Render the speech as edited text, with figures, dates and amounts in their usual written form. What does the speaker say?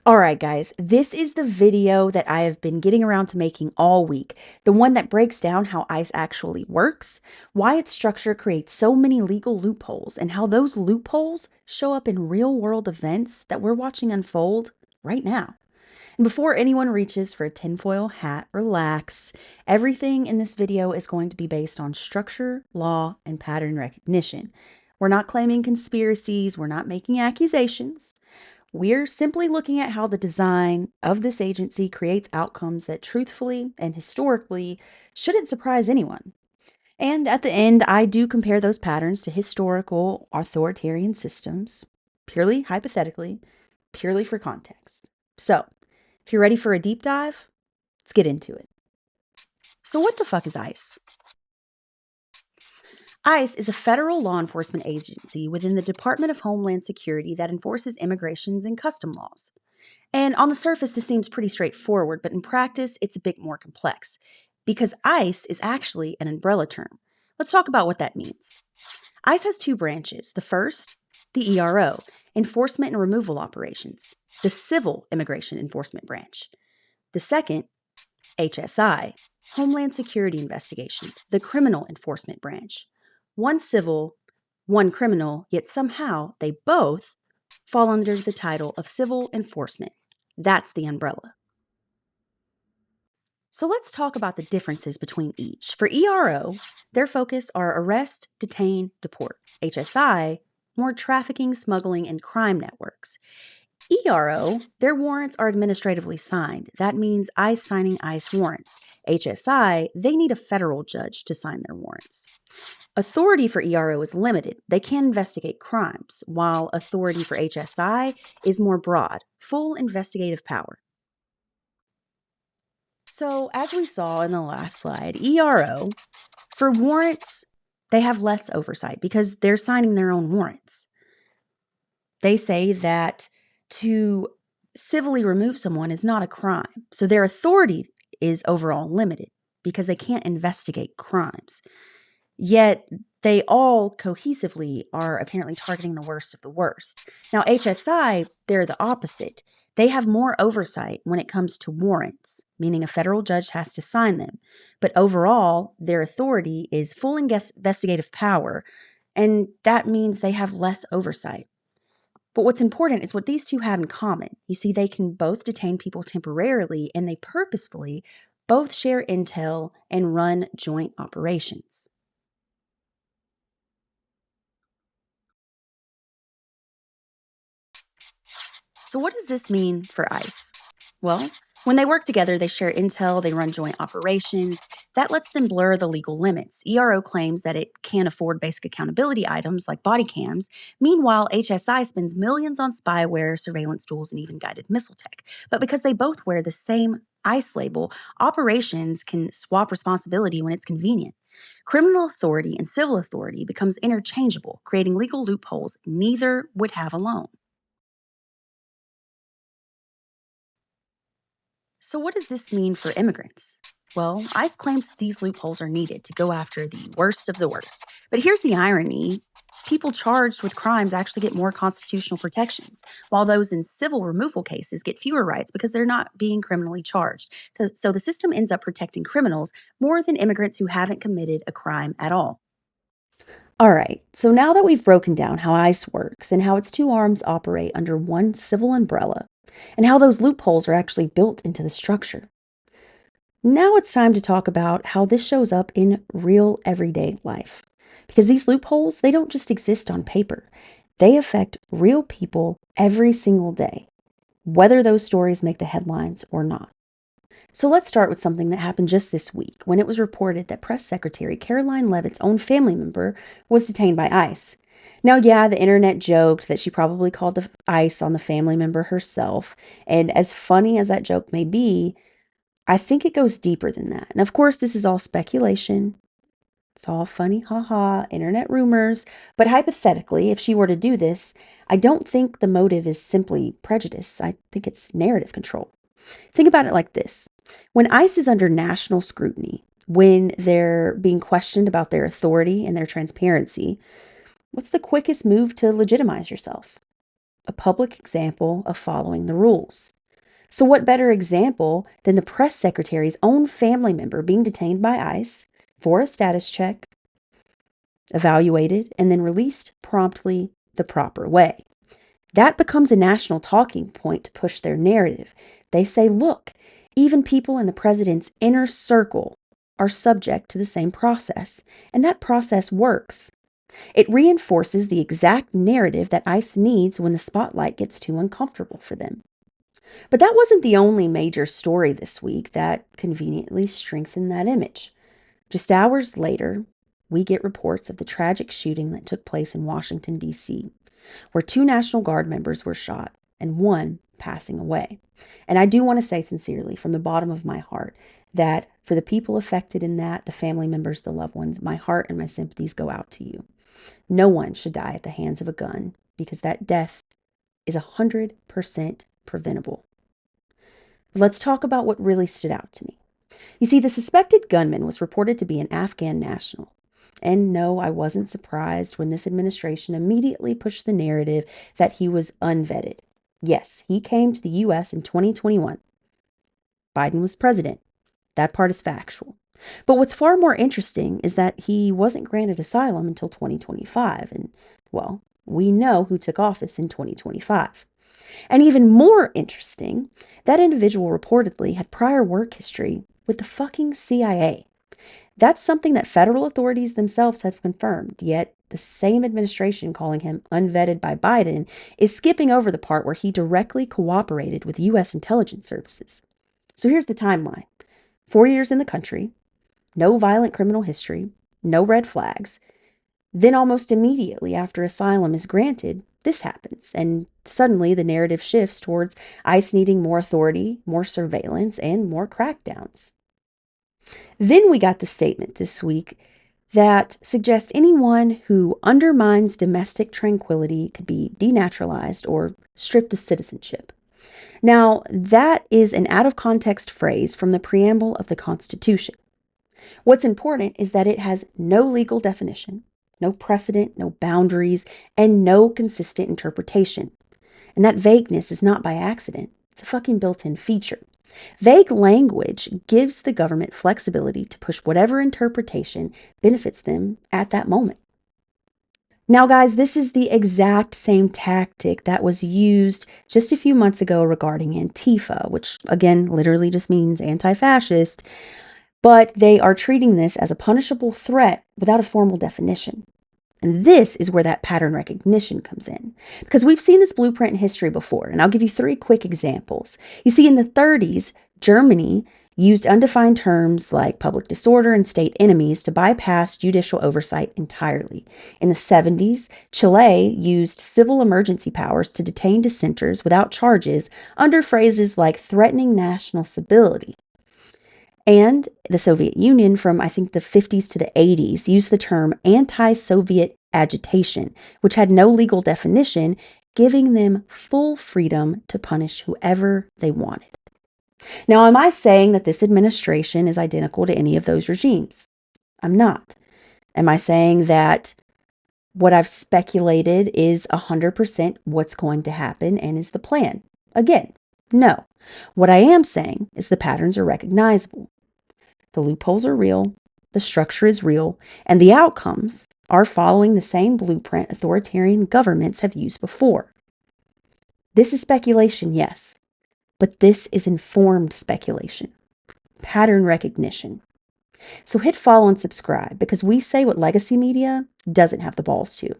All right, guys, this is the video that I have been getting around to making all week. The one that breaks down how ICE actually works, why its structure creates so many legal loopholes, and how those loopholes show up in real world events that we're watching unfold right now. And before anyone reaches for a tinfoil hat, relax. Everything in this video is going to be based on structure, law, and pattern recognition. We're not claiming conspiracies, we're not making accusations. We're simply looking at how the design of this agency creates outcomes that truthfully and historically shouldn't surprise anyone. And at the end, I do compare those patterns to historical authoritarian systems, purely hypothetically, purely for context. So, if you're ready for a deep dive, let's get into it. So, what the fuck is ICE? ICE is a federal law enforcement agency within the Department of Homeland Security that enforces immigrations and custom laws. And on the surface, this seems pretty straightforward, but in practice, it's a bit more complex because ICE is actually an umbrella term. Let's talk about what that means. ICE has two branches. The first, the ERO, Enforcement and Removal Operations, the Civil Immigration Enforcement Branch. The second, HSI, Homeland Security Investigations, the Criminal Enforcement Branch. One civil, one criminal, yet somehow they both fall under the title of civil enforcement. That's the umbrella. So let's talk about the differences between each. For ERO, their focus are arrest, detain, deport. HSI, more trafficking, smuggling, and crime networks. ERO, their warrants are administratively signed. That means ICE signing ICE warrants. HSI, they need a federal judge to sign their warrants. Authority for ERO is limited. They can investigate crimes, while authority for HSI is more broad, full investigative power. So, as we saw in the last slide, ERO, for warrants, they have less oversight because they're signing their own warrants. They say that to civilly remove someone is not a crime. So their authority is overall limited because they can't investigate crimes. Yet they all cohesively are apparently targeting the worst of the worst. Now, HSI, they're the opposite. They have more oversight when it comes to warrants, meaning a federal judge has to sign them. But overall, their authority is full investigative power, and that means they have less oversight. But what's important is what these two have in common. You see, they can both detain people temporarily, and they purposefully both share intel and run joint operations. So what does this mean for ICE? Well, when they work together, they share intel, they run joint operations. That lets them blur the legal limits. ERO claims that it can't afford basic accountability items like body cams. Meanwhile, HSI spends millions on spyware, surveillance tools, and even guided missile tech. But because they both wear the same ICE label, operations can swap responsibility when it's convenient. Criminal authority and civil authority becomes interchangeable, creating legal loopholes neither would have alone. So, what does this mean for immigrants? Well, ICE claims that these loopholes are needed to go after the worst of the worst. But here's the irony: people charged with crimes actually get more constitutional protections, while those in civil removal cases get fewer rights because they're not being criminally charged. So, the system ends up protecting criminals more than immigrants who haven't committed a crime at all. All right, so now that we've broken down how ICE works and how its two arms operate under one civil umbrella, and how those loopholes are actually built into the structure, now it's time to talk about how this shows up in real everyday life. Because these loopholes, they don't just exist on paper, they affect real people every single day, whether those stories make the headlines or not. So let's start with something that happened just this week when it was reported that Press Secretary Caroline Leavitt's own family member was detained by ICE. Now, yeah, the internet joked that she probably called the ICE on the family member herself, and as funny as that joke may be, I think it goes deeper than that. And of course, this is all speculation. It's all funny, haha, internet rumors. But hypothetically, if she were to do this, I don't think the motive is simply prejudice. I think it's narrative control. Think about it like this. When ICE is under national scrutiny, when they're being questioned about their authority and their transparency, what's the quickest move to legitimize yourself? a public example of following the rules. So what better example than the press secretary's own family member being detained by ICE for a status check, evaluated, and then released promptly the proper way? That becomes a national talking point to push their narrative. They say, look, even people in the president's inner circle are subject to the same process, and that process works. It reinforces the exact narrative that ICE needs when the spotlight gets too uncomfortable for them. But that wasn't the only major story this week that conveniently strengthened that image. Just hours later, we get reports of the tragic shooting that took place in Washington, D.C., where 2 National Guard members were shot and 1 passing away. And I do want to say sincerely, from the bottom of my heart, that for the people affected in that, the family members, the loved ones, my heart and my sympathies go out to you. No one should die at the hands of a gun, because that death is 100% preventable. Let's talk about what really stood out to me. You see, the suspected gunman was reported to be an Afghan national. And no, I wasn't surprised when this administration immediately pushed the narrative that he was unvetted. Yes, he came to the U.S. in 2021. Biden was president. That part is factual. But what's far more interesting is that he wasn't granted asylum until 2025. And, well, we know who took office in 2025. And even more interesting, that individual reportedly had prior work history with the fucking CIA. That's something that federal authorities themselves have confirmed, yet the same administration calling him unvetted by Biden is skipping over the part where he directly cooperated with U.S. intelligence services. So here's the timeline. 4 years in the country, no violent criminal history, no red flags. Then almost immediately after asylum is granted, this happens, and suddenly the narrative shifts towards ICE needing more authority, more surveillance, and more crackdowns. Then we got the statement this week that suggests anyone who undermines domestic tranquility could be denaturalized or stripped of citizenship. Now, that is an out-of-context phrase from the preamble of the Constitution. What's important is that it has no legal definition, no precedent, no boundaries, and no consistent interpretation. And that vagueness is not by accident. It's a fucking built-in feature. Vague language gives the government flexibility to push whatever interpretation benefits them at that moment. Now, guys, this is the exact same tactic that was used just a few months ago regarding Antifa, which again literally just means anti-fascist, but they are treating this as a punishable threat without a formal definition. And this is where that pattern recognition comes in, because we've seen this blueprint in history before, and I'll give you 3 quick examples. You see, in the 30s, Germany used undefined terms like public disorder and state enemies to bypass judicial oversight entirely. In the 70s, Chile used civil emergency powers to detain dissenters without charges under phrases like threatening national stability. And the Soviet Union from, I think, the 50s to the 80s used the term anti-Soviet agitation, which had no legal definition, giving them full freedom to punish whoever they wanted. Now, am I saying that this administration is identical to any of those regimes? I'm not. Am I saying that what I've speculated is 100% what's going to happen and is the plan? Again, no. What I am saying is the patterns are recognizable. The loopholes are real, the structure is real, and the outcomes are following the same blueprint authoritarian governments have used before. This is speculation, yes, but this is informed speculation, pattern recognition. So hit follow and subscribe, because we say what legacy media doesn't have the balls to.